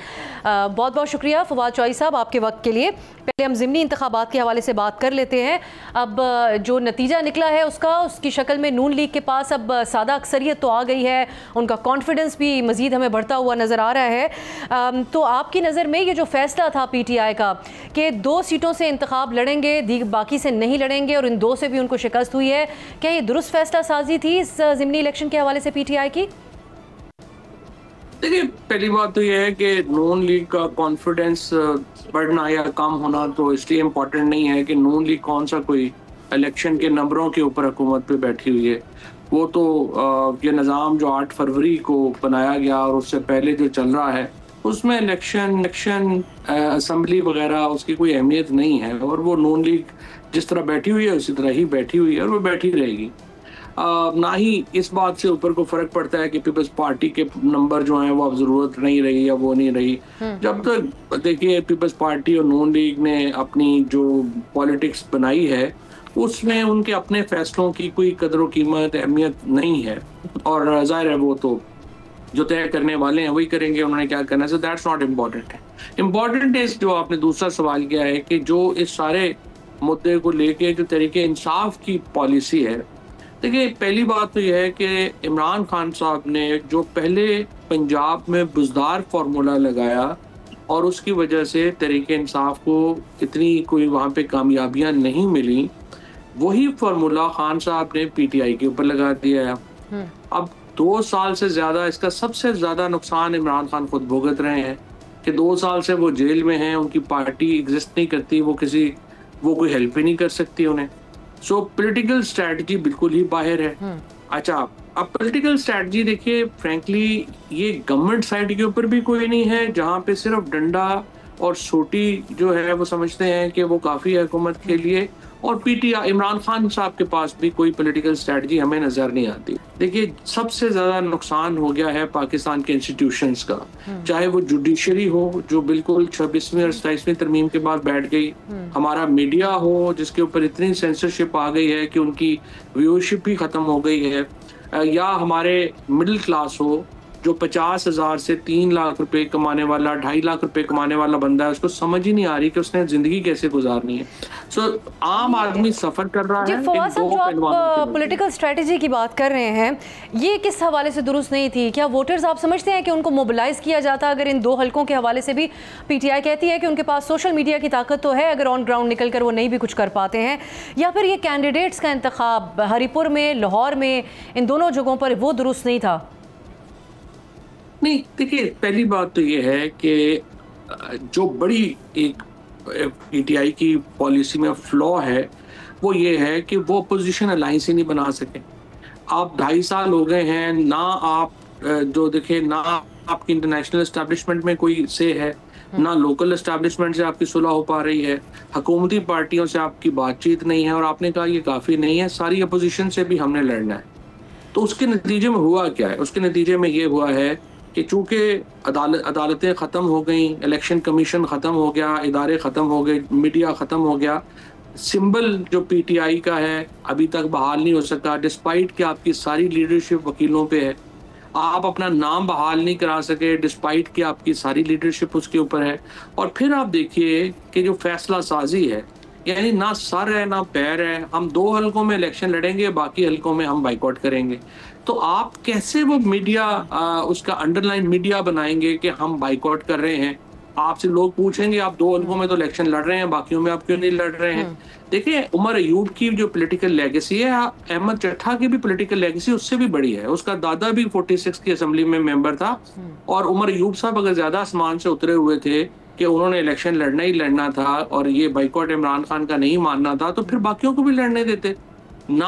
S1: बहुत बहुत शुक्रिया फवाद चौधरी साहब आपके वक्त के लिए। पहले हम ज़िमनी इंतखाबात के हवाले से बात कर लेते हैं। अब जो नतीजा निकला है उसकी शक्ल में नून लीग के पास अब सादा अक्सरियत तो आ गई है, उनका कॉन्फिडेंस भी मज़ीद हमें बढ़ता हुआ नज़र आ रहा है। तो आपकी नज़र में ये जो फैसला था PTI का कि 2 सीटों से इंतखाब लड़ेंगे, बाकी से नहीं लड़ेंगे, और इन 2 से भी उनको शिकस्त हुई है, क्या ये दुरुस्त फैसला साजी थी इस ज़िमनी इलेक्शन के हवाले से PTI की?
S4: देखिए, पहली बात तो यह है कि नून लीग का कॉन्फिडेंस बढ़ना या कम होना तो इसलिए इम्पोर्टेंट नहीं है कि नून लीग कौन सा कोई इलेक्शन के नंबरों के ऊपर हुकूमत पे बैठी हुई है। वो तो ये निज़ाम जो 8 फरवरी को बनाया गया और उससे पहले जो चल रहा है उसमें इलेक्शन असम्बली वगैरह उसकी कोई अहमियत नहीं है, और वो नून लीग जिस तरह बैठी हुई है उसी तरह ही बैठी हुई है और वो बैठी रहेगी। ना ही इस बात से ऊपर को फर्क पड़ता है कि पीपल्स पार्टी के नंबर जो हैं वो अब जरूरत नहीं रही या वो नहीं रही। जब तक देखिए पीपल्स पार्टी और नून लीग ने अपनी जो पॉलिटिक्स बनाई है उसमें उनके अपने फैसलों की कोई कदर व कीमत अहमियत नहीं है, और जाहिर है वो तो जो तय करने वाले हैं वही करेंगे, उन्होंने क्या करना है। सो दैट्स नॉट इम्पॉर्टेंट है। इम्पॉर्टेंट इस जो आपने दूसरा सवाल किया है कि जो इस सारे मुद्दे को लेके जो तरीके इंसाफ की पॉलिसी है, देखिए पहली बात तो यह है कि इमरान खान साहब ने जो पहले पंजाब में बुज़दार फार्मूला लगाया और उसकी वजह से तरीके इंसाफ को इतनी कोई वहाँ पे कामयाबियाँ नहीं मिली, वही फार्मूला खान साहब ने पीटीआई के ऊपर लगा दिया है। अब 2 साल से ज़्यादा इसका सबसे ज़्यादा नुकसान इमरान खान खुद भुगत रहे हैं कि 2 साल से वो जेल में हैं, उनकी पार्टी एग्जिस्ट नहीं करती, वो कोई हेल्प ही नहीं कर सकती उन्हें। सो पॉलिटिकल स्ट्रैटेजी बिल्कुल ही बाहर है। अच्छा, अब पॉलिटिकल स्ट्रैटेजी देखिए फ्रैंकली ये गवर्नमेंट साइड के ऊपर भी कोई नहीं है जहाँ पे सिर्फ डंडा और सोटी जो है वो समझते हैं कि वो काफ़ी है हुकूमत के लिए, और पीटीआई इमरान खान साहब के पास भी कोई पॉलिटिकल स्ट्रैटेजी हमें नजर नहीं आती। देखिए सबसे ज्यादा नुकसान हो गया है पाकिस्तान के इंस्टीट्यूशंस का, चाहे वो जुडिशरी हो जो बिल्कुल 26वीं और 27वीं तरमीम के बाद बैठ गई, हमारा मीडिया हो जिसके ऊपर इतनी सेंसरशिप आ गई है कि उनकी व्यूअरशिप भी खत्म हो गई है, या हमारे मिडिल क्लास हो जो 50,000 से 3 लाख रुपए कमाने वाला, 2.5 लाख रुपए कमाने वाला बंदा है, उसको समझ ही नहीं आ रही कि उसने जिंदगी कैसे गुजारनी है। सो आम आदमी सफर कर रहा है।
S1: फवाद साहब, जो आप पॉलिटिकल स्ट्रेटजी की बात कर रहे हैं, ये किस हवाले से दुरुस्त नहीं थी? क्या वोटर्स आप समझते हैं कि उनको मोबिलाइज किया जाता अगर इन 2 हलकों के हवाले से भी पीटीआई कहती है कि उनके पास सोशल मीडिया की ताकत तो है, अगर ऑन ग्राउंड निकल कर वो नहीं भी कुछ कर पाते हैं, या फिर ये कैंडिडेट्स का इंतखाब हरिपुर में, लाहौर में, इन दोनों जगहों पर वो दुरुस्त नहीं था?
S4: नहीं, देखिए पहली बात तो ये है कि जो बड़ी एक पीटीआई की पॉलिसी में फ्लॉ है वो ये है कि वो अपोजिशन अलायंस ही नहीं बना सके। आप 2.5 साल हो गए हैं ना, आप जो देखे ना आपकी इंटरनेशनल एस्टैब्लिशमेंट में कोई से है, ना लोकल एस्टैब्लिशमेंट से आपकी सुलह हो पा रही है, हुकूमती पार्टियों से आपकी बातचीत नहीं है, और आपने कहा ये काफ़ी नहीं है, सारी अपोजिशन से भी हमने लड़ना है। तो उसके नतीजे में हुआ क्या है? उसके नतीजे में ये हुआ है कि चूँकि अदालतें ख़त्म हो गई, इलेक्शन कमीशन ख़त्म हो गया, इदारे ख़त्म हो गए, मीडिया ख़त्म हो गया, सिंबल जो पीटीआई का है अभी तक बहाल नहीं हो सका, डिस्पाइट कि आपकी सारी लीडरशिप वकीलों पे है। आप अपना नाम बहाल नहीं करा सके डिस्पाइट कि आपकी सारी लीडरशिप उसके ऊपर है। और फिर आप देखिए कि जो फैसला साजी है, यानी ना सर है ना पैर है, हम 2 हलकों में इलेक्शन लड़ेंगे, बाकी हलकों में हम बाइकआउट करेंगे। तो आप कैसे वो मीडिया उसका अंडरलाइन मीडिया बनाएंगे कि हम बाइकआउट कर रहे हैं? आपसे लोग पूछेंगे आप 2 हलकों में तो इलेक्शन लड़ रहे हैं, बाकियों में आप क्यों नहीं लड़ रहे हैं? देखिए उमर अयूब की जो पॉलिटिकल लेगेसी है, अहमद चट्ठा की भी पॉलिटिकल लेगेसी उससे भी बड़ी है। उसका दादा भी 46 की असेंबली में मेंबर था, और उमर अयूब साहब अगर ज्यादा आसमान से उतरे हुए थे कि उन्होंने इलेक्शन लड़ना ही लड़ना था और ये बाइकआउट इमरान खान का नहीं मानना था, तो फिर बाकियों को भी लड़ने देते ना।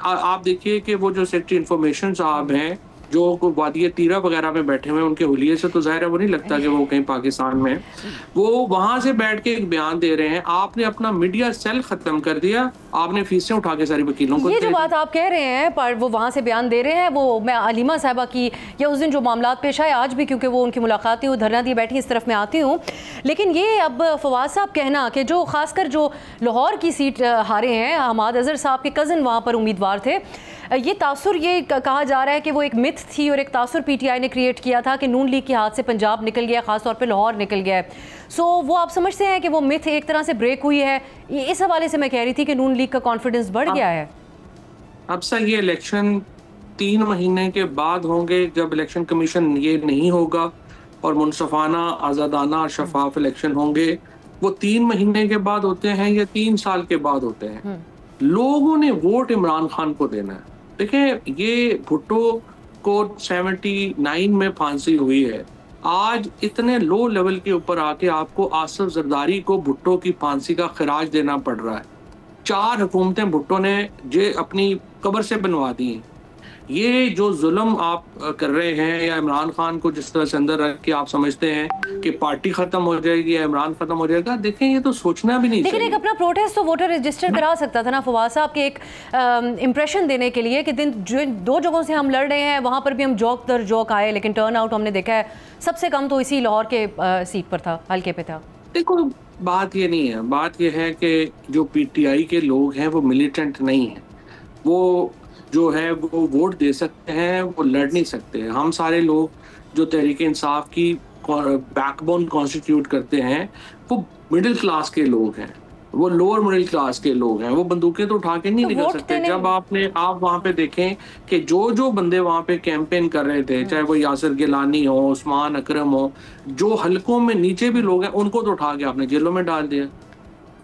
S4: आप देखिए कि वो जो सेक्रेटरी इंफॉर्मेशन साहब हैं जो वादिया तीरा वगैरह में बैठे हुए हैं, उनके हुलिये से तो जाहिर है वो नहीं लगता कि वो कहीं पाकिस्तान में, वो वहां से बैठ के एक बयान दे रहे हैं। आपने अपना मीडिया सेल खत्म कर दिया, आपने फीसें उठा के सारी वकीलों को।
S1: ये जो बात आप कह रहे हैं पर वो वहाँ से बयान दे रहे हैं, वो मैं अलीमा साहिबा की या उस दिन जो मामला पेश आए, आज भी क्योंकि वो उनकी मुलाकात थी, वो धरना दिए बैठी, इस तरफ मैं आती हूँ। लेकिन ये अब फवाद साहब कहना कि जो खासकर जो लाहौर की सीट हारे हैं, हमाद अजहर साहब के कज़न वहाँ पर उम्मीदवार थे, ये तासुर ये कहा जा रहा है कि वो एक मिथ थी और एक तासुर पीटीआई ने क्रिएट किया था कि नून लीग के हाथ से पंजाब निकल गया, खासतौर पे लाहौर निकल गया है। सो वो आप समझते हैं कि वो मिथ एक तरह से ब्रेक हुई है? इस हवाले से मैं कह रही थी कि नून लीग का कॉन्फिडेंस बढ़ गया है।
S4: अब सर ये इलेक्शन 3 महीने के बाद होंगे, जब इलेक्शन कमीशन ये नहीं होगा और मुनसफाना, आज़ादाना और शफाफ इलेक्शन होंगे। वो 3 महीने के बाद होते हैं या 3 साल के बाद होते हैं। लोगों ने वोट इमरान खान को देना है। देखिए ये भुट्टो को 79 में फांसी हुई है, आज इतने लो लेवल के ऊपर आके आपको आसिफ जरदारी को भुट्टो की फांसी का खिराज देना पड़ रहा है। 4 हुकूमतें भुट्टो ने जे अपनी कब्र से बनवा दी हैं। ये जो जुल्म आप कर रहे हैं, या इमरान खान को जिस तरह से अंदर रख के आप समझते हैं कि पार्टी खत्म हो जाएगी या इमरान खत्म हो जाएगा, देखें ये तो सोचना भी नहीं चाहिए।
S1: लेकिन एक अपना प्रोटेस्ट तो वोटर रजिस्टर करा सकता था ना फवाद साहब, के एक इम्प्रेशन देने के लिए कि दिन जो 2 जगहों से हम लड़ रहे हैं वहाँ पर भी हम जौक दर जौक आए, लेकिन टर्न आउट हमने देखा है सबसे कम तो इसी लाहौर के सीट पर था, हल्के पे था।
S4: देखो बात ये नहीं है, बात ये है कि जो PTI के लोग हैं वो मिलिटेंट नहीं है, वो जो है वो वोट दे सकते हैं, वो लड़ नहीं सकते। हम सारे लोग जो तहरीक इंसाफ की बैकबोन कॉन्स्टिट्यूट करते हैं वो मिडिल क्लास के लोग हैं, वो लोअर मिडिल क्लास के लोग हैं, वो बंदूकें तो उठा के नहीं निकल सकते। जब आप वहाँ पे देखें कि जो बंदे वहाँ पे कैंपेन कर रहे थे, चाहे वो यासिर गिलानी हो, उस्मान अकरम हो, जो हलकों में नीचे भी लोग हैं उनको तो उठा के आपने जेलों में डाल दिया।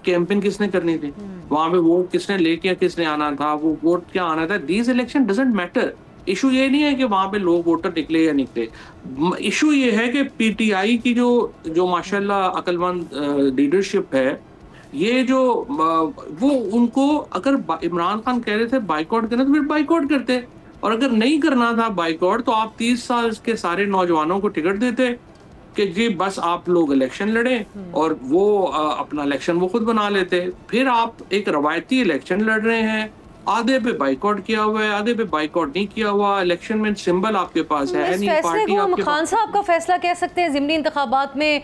S4: कैंपेन किसने करनी थी वहां पे, वोट किसने लेके किसने आना था, वो वोट क्या आना था। This election doesn't matter. Issue ये नहीं है कि वहां पे लोग वोटर निकले या निकले, इशू ये है कि PTI की जो माशाल्लाह अक्लमंद लीडरशिप है, ये जो वो उनको अगर इमरान खान कह रहे थे बाइकआउट करना तो फिर बाइकआउट करते, और अगर नहीं करना था बाइकआउट तो आप 30 साल के सारे नौजवानों को टिकट देते कि जी बस आप लोग इलेक्शन लड़ें, और वो अपना इलेक्शन वो खुद बना लेते। फिर आप एक रवायती इलेक्शन लड़ रहे हैं, आधे पे बाइकआउट किया हुआ है, आधे पे बाइकआउट नहीं किया हुआ। इलेक्शन में सिंबल आपके पास है नहीं, पार्टी आपके पास।
S1: खान साहब का फैसला कह सकते हैं ज़िमनी इंतखाबात में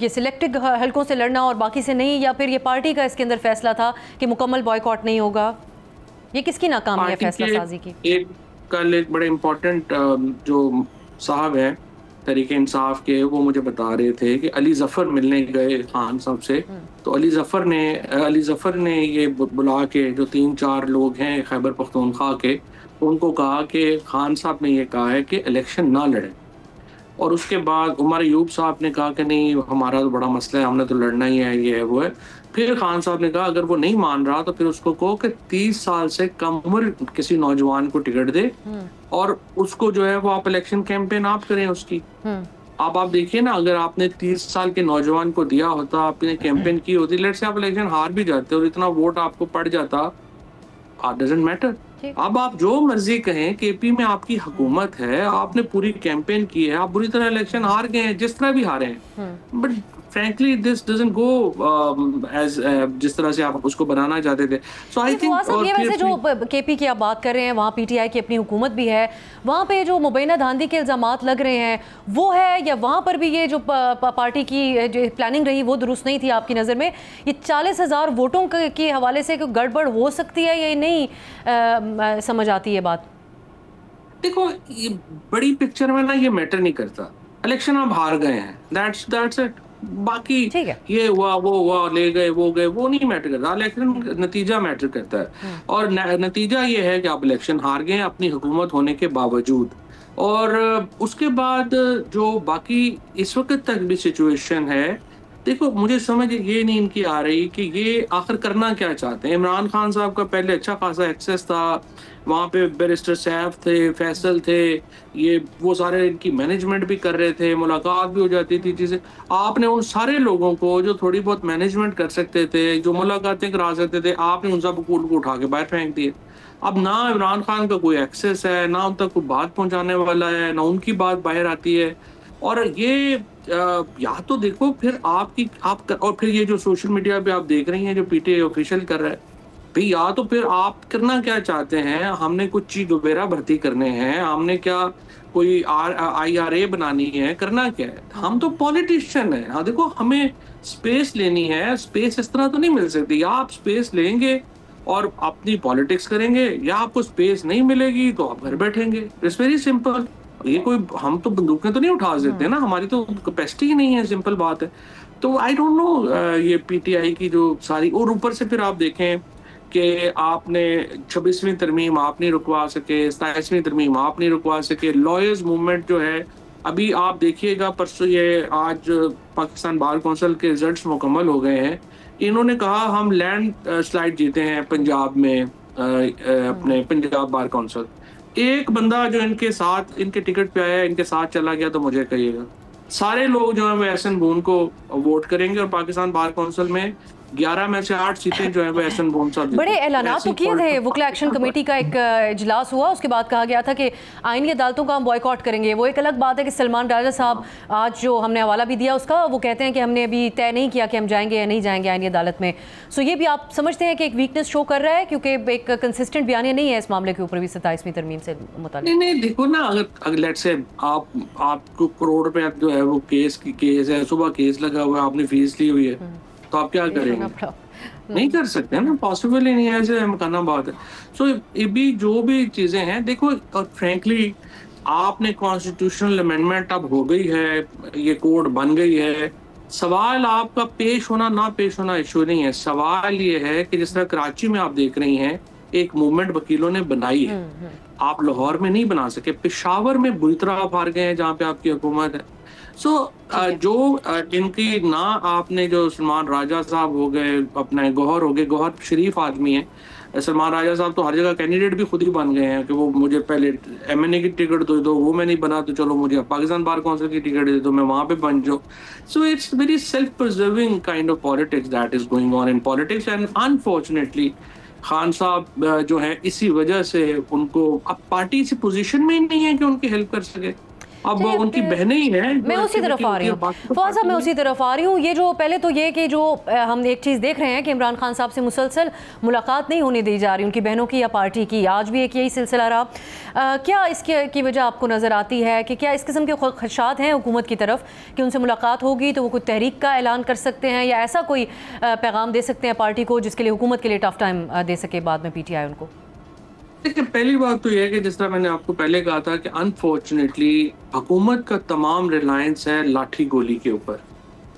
S1: ये सिलेक्टेड हलकों से लड़ना और बाकी से नहीं, या फिर ये पार्टी का इसके अंदर फैसला था कि मुकम्मल बॉयकॉट नहीं होगा? ये किसकी नाकामी है फैसला साजी की?
S4: कल एक बड़े इम्पोर्टेंट जो साहब हैं तहरीक इंसाफ के, वो मुझे बता रहे थे कि अली जफर मिलने गए खान साहब से, तो अली जफर ने ये बुला के जो 3-4 लोग हैं खैबर पख्तूनख्वा के, उनको कहा कि खान साहब ने ये कहा है कि इलेक्शन ना लड़े। और उसके बाद उमर अयूब साहब ने कहा कि नहीं हमारा तो बड़ा मसला है, हमने तो लड़ना ही है, ये है वो है। फिर खान साहब ने कहा अगर वो नहीं मान रहा तो फिर उसको कहो कि 30 साल से कम उम्र किसी नौजवान को टिकट दे, और उसको जो है वो आप इलेक्शन कैंपेन आप करें उसकी। आप देखिए ना, अगर आपने 30 साल के नौजवान को दिया होता, आपने कैंपेन की होती, लेट से आप इलेक्शन हार भी जाते और इतना वोट आपको पड़ जाता, डजंट मैटर। अब आप जो मर्जी कहें, KP में आपकी हुकूमत है, आपने पूरी कैंपेन की है, आप बुरी तरह इलेक्शन हार गए हैं, जिस तरह भी हारे हैं, but frankly this doesn't go as जिस तरह से आप उसको बनाना चाहते थे। सो आई थिंक
S1: ये वैसे जो KP की आप बात कर रहे हैं, वहाँ PTI की अपनी हुकूमत भी है, वहाँ पे जो मुबैना धांधली के इल्जामात लग रहे हैं वो है, या वहाँ पर भी ये जो पार्टी की जो प्लानिंग रही वो दुरुस्त नहीं थी आपकी नज़र में? ये 40,000 वोटों के हवाले से गड़बड़ हो सकती है या नहीं समझ आती है बात?
S4: देखो ये बड़ी पिक्चर में ना ये मैटर नहीं करता, इलेक्शन आप हार गए हैं, दैट्स इट। बाकी ये हुआ वो हुआ, ले गए वो नहीं मैटर करता, इलेक्शन नतीजा मैटर करता है। और नतीजा ये है कि आप इलेक्शन हार गए अपनी हुकूमत होने के बावजूद। और उसके बाद जो बाकी इस वक्त तक भी सिचुएशन है, देखो मुझे समझ ये नहीं इनकी आ रही कि ये आखिर करना क्या चाहते हैं। इमरान खान साहब का पहले अच्छा खासा एक्सेस था, वहाँ पे बैरिस्टर सैफ थे, फैसल थे, ये वो सारे इनकी मैनेजमेंट भी कर रहे थे, मुलाकात भी हो जाती थी चीज़ें। आपने उन सारे लोगों को जो थोड़ी बहुत मैनेजमेंट कर सकते थे, जो मुलाकातें करा सकते थे, आपने उन सब को उठा के बाहर फेंक दिए। अब ना इमरान खान का कोई एक्सेस है, ना उन तक कोई बात पहुँचाने वाला है, ना उनकी बात बाहर आती है। और ये या तो देखो फिर और फिर ये जो सोशल मीडिया पे आप देख रही हैं जो PTI ऑफिशियल कर रहा है, भाई या तो फिर आप करना क्या चाहते हैं, हमने कुछ चीज दोबारा भर्ती करने हैं, हमने क्या कोई IRA बनानी है, करना क्या है? हम तो पॉलिटिशियन है। हाँ देखो हमें स्पेस लेनी है, स्पेस इस तरह तो नहीं मिल सकती, या आप स्पेस लेंगे और अपनी पॉलिटिक्स करेंगे, या आपको स्पेस नहीं मिलेगी तो आप घर बैठेंगे। It's very simple. ये कोई हम तो बंदूकें तो नहीं उठा सकते ना, हमारी तो कैपेसिटी ही नहीं है, सिंपल बात है। तो आई डोंट नो ये PTI की जो सारी, और ऊपर से फिर आप देखें कि आपने 26वीं तरमीम आप नहीं रुकवा सके, 27वीं तरमीम आप नहीं रुकवा सके। लॉयर्स मूवमेंट जो है, अभी आप देखिएगा परसों ये आज पाकिस्तान बार कौंसिल के रिजल्ट्स मुकम्मल हो गए हैं। इन्होंने कहा हम लैंड स्लाइड जीते हैं पंजाब में, अपने पंजाब बार कौंसिल। एक बंदा जो इनके साथ इनके टिकट पे आया, इनके साथ चला गया तो मुझे कहिएगा। सारे लोग जो है वो एहसन बून को वोट करेंगे और पाकिस्तान बार काउंसिल में 11 में से 8 सीटें जो है वो एहसन बून साहब।
S1: बड़े ऐलानात तो किए थे। वुकला एक्शन कमेटी का एक इजलास हुआ, उसके बाद कहा गया था कि आईनी अदालतों का हम बॉयकॉट करेंगे। वो एक अलग बात है कि सलमान राजा साहब आज जो हमने हवाला भी दिया उसका, वो कहते हैं कि हमने अभी तय नहीं किया कि हम जाएंगे या नहीं जाएंगे आईनी अदालत में। सो ये भी आप समझते हैं कि एक वीकनेस शो कर रहा है, क्योंकि एक कंसिस्टेंट बयान नहीं है इस मामले के ऊपर भी 27वीं तरमीम से मुताल्लिक।
S4: नहीं देखो ना, अगर लेट्स से आपको करोड़ रुपया जो है वो केस है, सुबह केस लगा हुआ है, आपने फीस ली हुई है, तो आप क्या करेंगे? नहीं कर सकते ना, पॉसिबल ही नहीं है, ऐसे मकाना बात है। सो ये भी जो भी चीजें हैं देखो, और फ्रैंकली आपने कॉन्स्टिट्यूशनल अमेंडमेंट अब हो गई है, ये कोड बन गई है। सवाल आपका पेश होना ना पेश होना इशू नहीं है, सवाल ये है कि जिस तरह कराची में आप देख रही हैं एक मूवमेंट वकीलों ने बनाई है, आप लाहौर में नहीं बना सके, पेशावर में बुरी तरह आप हार गए हैं जहाँ पे आपकी हुकूमत है। जो जिनकी ना आपने जो सलमान राजा साहब हो गए, अपने गौहर हो गए, गौहर शरीफ आदमी है, सलमान राजा साहब तो हर जगह कैंडिडेट भी खुद ही बन गए हैं कि वो मुझे पहले MNA की टिकट दो, वो मैं नहीं बना तो चलो मुझे पाकिस्तान बार काउंसिल की टिकट दे दो, मैं वहां पे बन जाऊँ। So it's very self preserving kind of politics that is going on in politics, and unfortunately Khan साहब जो है इसी वजह से उनको अब पार्टी इसी पोजीशन में ही नहीं है कि उनकी हेल्प कर सके। अब उनकी बहनें ही हैं।
S1: मैं उसी तरफ आ रही हूँ फवाद साहब, मैं उसी तरफ आ रही हूँ। ये जो पहले तो ये कि जो हम एक चीज़ देख रहे हैं कि इमरान खान साहब से मुसलसल मुलाकात नहीं होने दी जा रही उनकी बहनों की या पार्टी की, आज भी एक यही सिलसिला रहा। क्या इसके की वजह आपको नज़र आती है कि क्या इस किस्म के खदशात हैं हुकूमत की तरफ कि उनसे मुलाकात होगी तो वो कुछ तहरीक का ऐलान कर सकते हैं या ऐसा कोई पैगाम दे सकते हैं पार्टी को जिसके लिए हुकूमत के लिए टफ टाइम दे सके बाद में PTI उनको?
S4: देखिए, पहली बात तो यह है कि जिस तरह मैंने आपको पहले कहा था कि अनफॉर्चुनेटली हुकूमत का तमाम रिलायंस है लाठी गोली के ऊपर,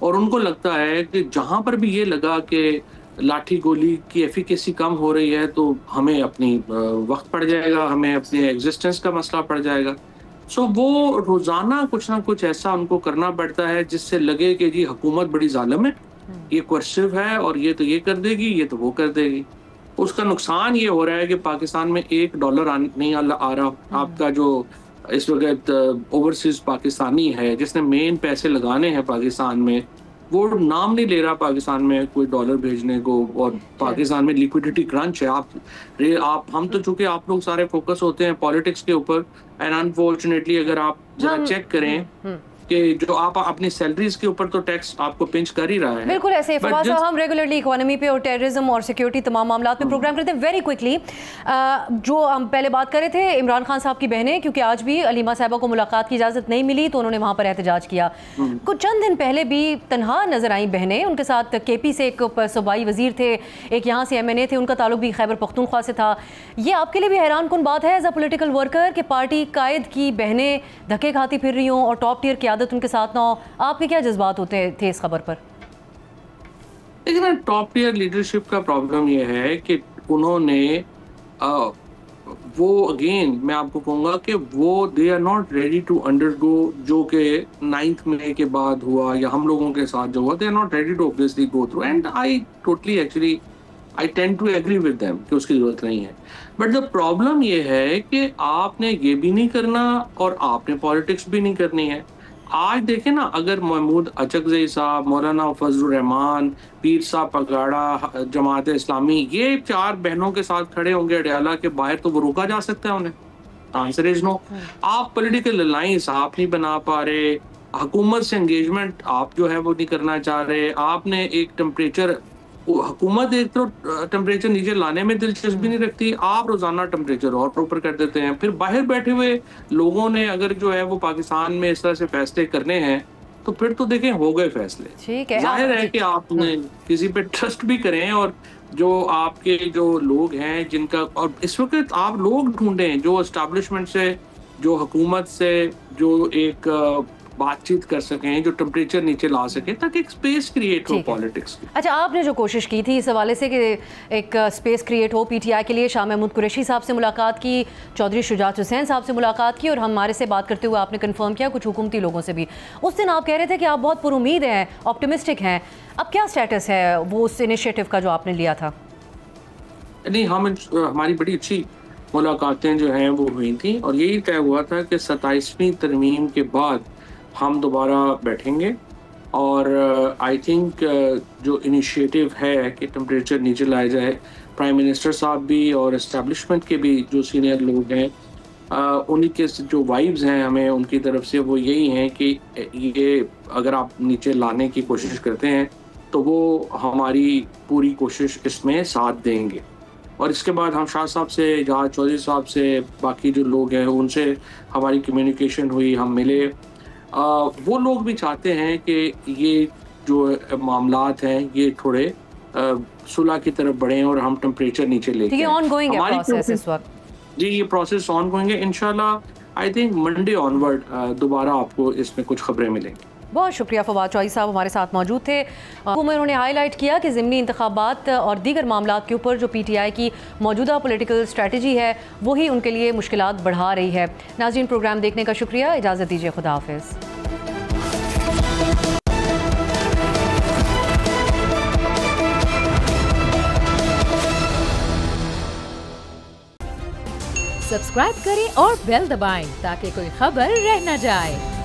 S4: और उनको लगता है कि जहां पर भी ये लगा कि लाठी गोली की एफिकेसी कम हो रही है तो हमें अपनी वक्त पड़ जाएगा, हमें अपने एग्जिस्टेंस का मसला पड़ जाएगा। सो वो रोजाना कुछ ना कुछ ऐसा उनको करना पड़ता है जिससे लगे कि जी हुकूमत बड़ी जालिम है, ये कोर्सिव है और ये तो ये कर देगी, ये तो वो कर देगी। उसका नुकसान ये हो रहा है कि पाकिस्तान में $1 नहीं आ रहा। आपका जो इस वक्त ओवरसीज पाकिस्तानी है जिसने मेन पैसे लगाने हैं पाकिस्तान में, वो नाम नहीं ले रहा पाकिस्तान में कोई डॉलर भेजने को, और पाकिस्तान में लिक्विडिटी क्रंच है। आप हम तो चूंकि आप लोग सारे फोकस होते हैं पॉलिटिक्स के ऊपर, एंड अनफॉर्चुनेटली अगर आप जरा चेक करें कि जो आप अपनी सैलरीज के ऊपर तो टैक्स आपको पिंच कर ही रहा है।
S1: बिल्कुल ऐसे फवाद साहब, हम रेगुलरली इकोनॉमी पे और टेररिज्म और सिक्योरिटी तमाम मामला पे प्रोग्राम करते हैं। वेरी क्विकली जो हम पहले बात कर रहे थे इमरान खान साहब की बहनें, क्योंकि आज भी अलीमा साहिबा को मुलाकात की इजाज़त नहीं मिली तो उन्होंने वहाँ पर एहतजाज किया। कुछ चंद दिन पहले भी तनहा नजर आई बहनें, उनके साथ KP से एक सूबाई वजीर थे, एक यहाँ से MNA थे, उनका ताल्लुक भी खैबर पख्तूनख्वा से था। ये आपके लिए भी हैरान कुन बात है एज अ पोलिटिकल वर्कर कि पार्टी कायद की बहनें धक्के खाती फिर रही हों और टॉप टियर क़यादत उनके साथ ना हो? आपके क्या जज्बात होते थे इस खबर पर?
S4: लेकिन टॉप टियर लीडरशिप का प्रॉब्लम यह है कि उन्होंने वो अगेन मैं आपको कहूँगा कि वो they are not ready to undergo जो कि 9th मई के बाद हुआ या हम लोगों के साथ जो हुआ, they are not ready to obviously go through, and I totally actually I tend to agree with them कि उसकी जरूरत नहीं है। बट द प्रॉब्लम ये है कि आपने ये भी नहीं करना और आपने पॉलिटिक्स भी नहीं करनी है। आज देखें ना, अगर महमूद अचकज़ई साहब, मौलाना फजलुर रहमान, पीर साहब पगाड़ा, जमात इस्लामी, ये 4 बहनों के साथ खड़े होंगे अडयाला के बाहर तो वो रोका जा सकता है उन्हें? Answer is no. आप पॉलिटिकल अलायंस आप नहीं बना पा रहे, हुकूमत से एंगेजमेंट आप जो है वो नहीं करना चाह रहे, आपने एक टेम्परेचर, हुकूमत एक तो टेम्परेचर नीचे लाने में दिलचस्पी नहीं रखती, आप रोजाना टेम्परेचर और ऊपर कर देते हैं। फिर बाहर बैठे हुए लोगों ने अगर जो है वो पाकिस्तान में इस तरह से फैसले करने हैं तो फिर तो देखें हो गए फैसले।
S1: ठीक है,
S4: जाहिर है कि आपने किसी पे ट्रस्ट भी करें, और जो आपके जो लोग हैं जिनका, और इस वक्त आप लोग ढूंढें जो एस्टैब्लिशमेंट से, जो हुकूमत से जो एक बातचीत कर सकें, जो टेम्परेचर नीचे ला सके ताकि एक स्पेस क्रिएट हो पॉलिटिक्स की।
S1: अच्छा, आपने जो कोशिश की थी इस हवाले से कि एक स्पेस क्रिएट हो PTI के लिए, शाह महमूद कुरैशी साहब से मुलाकात की, चौधरी शुजात हुसैन साहब से मुलाकात की, और हमारे से बात करते हुए आपने कंफर्म किया कुछ हुकूमती लोगों से भी। उस दिन आप कह रहे थे कि आप बहुत पुरुमीद हैं, ऑप्टिमिस्टिक हैं। अब क्या स्टेटस है वो उस इनिशिएटिव का जो आपने लिया था?
S4: नहीं, हमारी बड़ी अच्छी मुलाकातें जो हैं वो हुई थी और यही तय हुआ था कि 27वीं तरमीम के बाद हम दोबारा बैठेंगे और आई थिंक जो इनिशिएटिव है कि टेम्परेचर नीचे लाया जाए, प्राइम मिनिस्टर साहब भी और इस्टेब्लिशमेंट के भी जो सीनियर लोग हैं उन्हीं के जो वाइब्स हैं हमें उनकी तरफ से वो यही हैं कि ये अगर आप नीचे लाने की कोशिश करते हैं तो वो हमारी पूरी कोशिश इसमें साथ देंगे। और इसके बाद हम शाह साहब से, जहाज चौधरी साहब से, बाकी जो लोग हैं उनसे हमारी कम्युनिकेशन हुई, हम मिले। वो लोग भी चाहते हैं कि ये जो मामलात हैं ये थोड़े सुलह की तरफ बढ़ें और हम टेम्परेचर नीचे लेके
S1: ये ऑनगोइंग है प्रोसेस इस वक्त।
S4: जी ये प्रोसेस ऑनगोइंग है। इंशाल्लाह आई थिंक मंडे ऑनवर्ड दोबारा आपको इसमें कुछ खबरें मिलेंगी।
S1: बहुत शुक्रिया फवाद चौधरी साहब हमारे साथ मौजूद थे। उन्होंने हाईलाइट किया कि ज़िमनी इंतखाबात और दीगर मामलात के ऊपर जो PTI की मौजूदा पॉलिटिकल स्ट्रेटजी है वही उनके लिए मुश्किलात बढ़ा रही है। नाज़रीन, प्रोग्राम देखने का शुक्रिया, इजाज़त दीजिए, खुदा हाफिज़।
S5: सब्सक्राइब करें और बेल दबाएं ताकि कोई खबर रह न जाए।